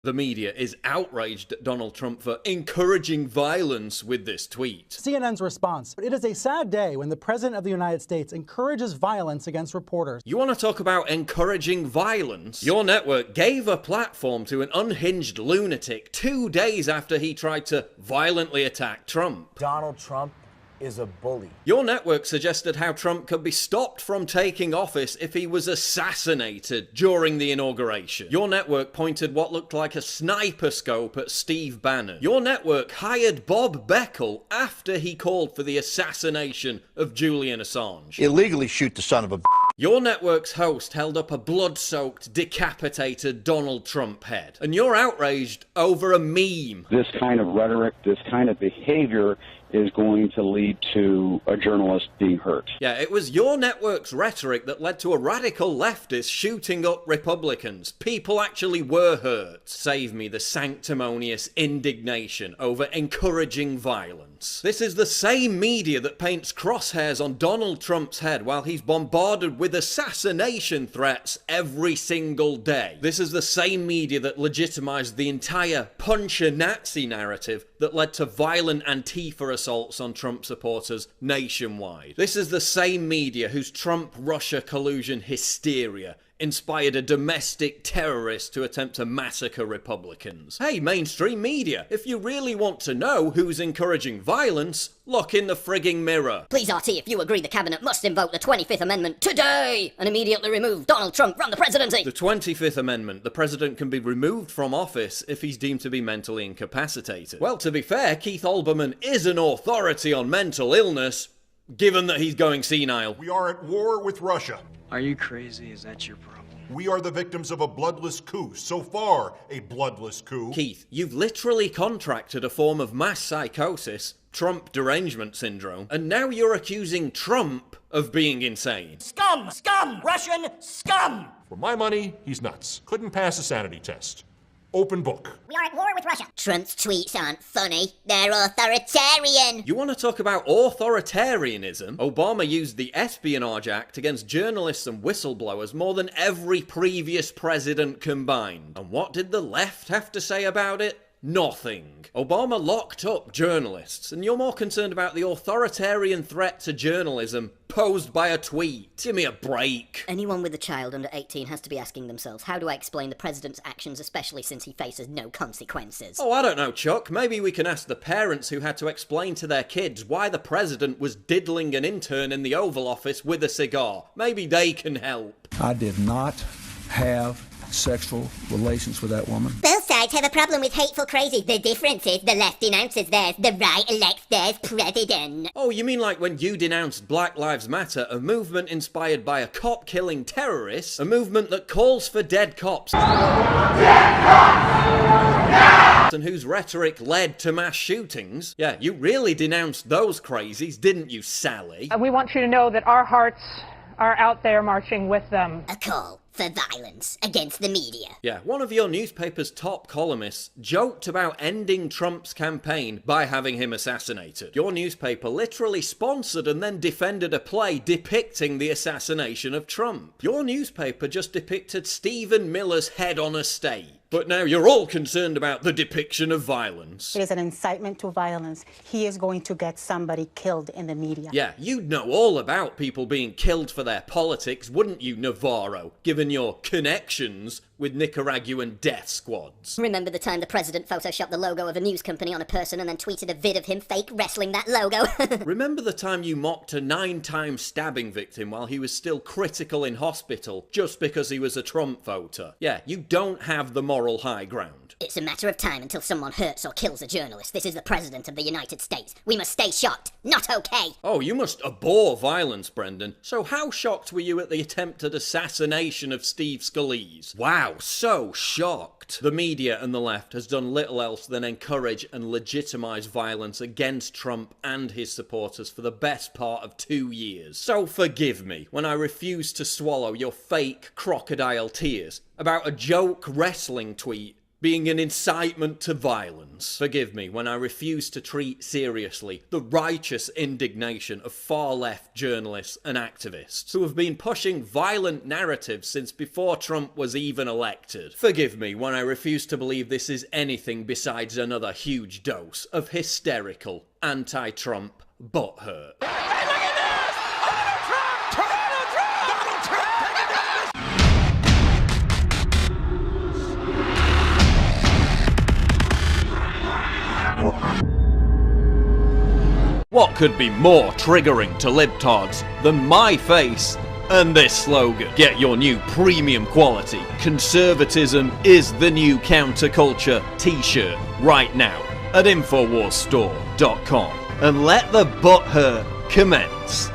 The media is outraged at Donald Trump for encouraging violence with this tweet. CNN's response: it is a sad day when the President of the United States encourages violence against reporters. You want to talk about encouraging violence? Your network gave a platform to an unhinged lunatic 2 days after he tried to violently attack Trump. Donald Trump is a bully. Your network suggested how Trump could be stopped from taking office if he was assassinated during the inauguration. Your network pointed what looked like a sniper scope at Steve Bannon. Your network hired Bob Beckel after he called for the assassination of Julian Assange. Illegally shoot the son of a... Your network's host held up a blood-soaked, decapitated Donald Trump head. And you're outraged over a meme. This kind of rhetoric, this kind of behavior is going to lead to a journalist being hurt. Yeah, it was your network's rhetoric that led to a radical leftist shooting up Republicans. People actually were hurt. Save me the sanctimonious indignation over encouraging violence. This is the same media that paints crosshairs on Donald Trump's head while he's bombarded with assassination threats every single day. This is the same media that legitimized the entire punch-a-Nazi narrative that led to violent Antifa assaults on Trump supporters nationwide. This is the same media whose Trump-Russia collusion hysteria inspired a domestic terrorist to attempt to massacre Republicans. Hey, mainstream media, if you really want to know who's encouraging violence, look in the frigging mirror. Please, RT, if you agree the cabinet must invoke the 25th Amendment today and immediately remove Donald Trump from the presidency. The 25th Amendment, the president can be removed from office if he's deemed to be mentally incapacitated. Well, to be fair, Keith Olbermann is an authority on mental illness, given that he's going senile. We are at war with Russia. Are you crazy? Is that your problem? We are the victims of a bloodless coup. So far, a bloodless coup. Keith, you've literally contracted a form of mass psychosis, Trump derangement syndrome, and now you're accusing Trump of being insane. Scum! Scum! Russian scum! For my money, he's nuts. Couldn't pass a sanity test. Open book. We are at war with Russia. Trump's tweets aren't funny. They're authoritarian. You want to talk about authoritarianism? Obama used the Espionage Act against journalists and whistleblowers more than every previous president combined. And what did the left have to say about it? Nothing. Obama locked up journalists, and you're more concerned about the authoritarian threat to journalism posed by a tweet. Give me a break. Anyone with a child under 18 has to be asking themselves, how do I explain the president's actions, especially since he faces no consequences? Oh, I don't know, Chuck. Maybe we can ask the parents who had to explain to their kids why the president was diddling an intern in the Oval Office with a cigar. Maybe they can help. I did not have sexual relations with that woman. Both sides have a problem with hateful crazies. The difference is the left denounces theirs, the right elects theirs president. Oh, you mean like when you denounced Black Lives Matter, a movement inspired by a cop-killing terrorist, a movement that calls for dead cops, dead cops! And whose rhetoric led to mass shootings? Yeah, you really denounced those crazies, didn't you, Sally? We want you to know that our hearts are out there marching with them. A call for violence against the media. Yeah, one of your newspaper's top columnists joked about ending Trump's campaign by having him assassinated. Your newspaper literally sponsored and then defended a play depicting the assassination of Trump. Your newspaper just depicted Stephen Miller's head on a stake. But now you're all concerned about the depiction of violence. It is an incitement to violence. He is going to get somebody killed in the media. Yeah, you'd know all about people being killed for their politics, wouldn't you, Navarro? Given your connections with Nicaraguan death squads. Remember the time the president photoshopped the logo of a news company on a person and then tweeted a vid of him fake wrestling that logo? Remember the time you mocked a 9-time stabbing victim while he was still critical in hospital just because he was a Trump voter? Yeah, you don't have the moral high ground. It's a matter of time until someone hurts or kills a journalist. This is the President of the United States. We must stay shocked. Not okay. Oh, you must abhor violence, Brendan. So how shocked were you at the attempted assassination of Steve Scalise? Wow, so shocked. The media and the left has done little else than encourage and legitimize violence against Trump and his supporters for the best part of 2 years. So forgive me when I refuse to swallow your fake crocodile tears about a joke wrestling tweet being an incitement to violence. Forgive me when I refuse to treat seriously the righteous indignation of far-left journalists and activists who have been pushing violent narratives since before Trump was even elected. Forgive me when I refuse to believe this is anything besides another huge dose of hysterical anti-Trump butthurt. What could be more triggering to libtards than my face and this slogan? Get your new premium quality "Conservatism is the new counterculture" t-shirt right now at InfoWarsStore.com and let the butthurt commence.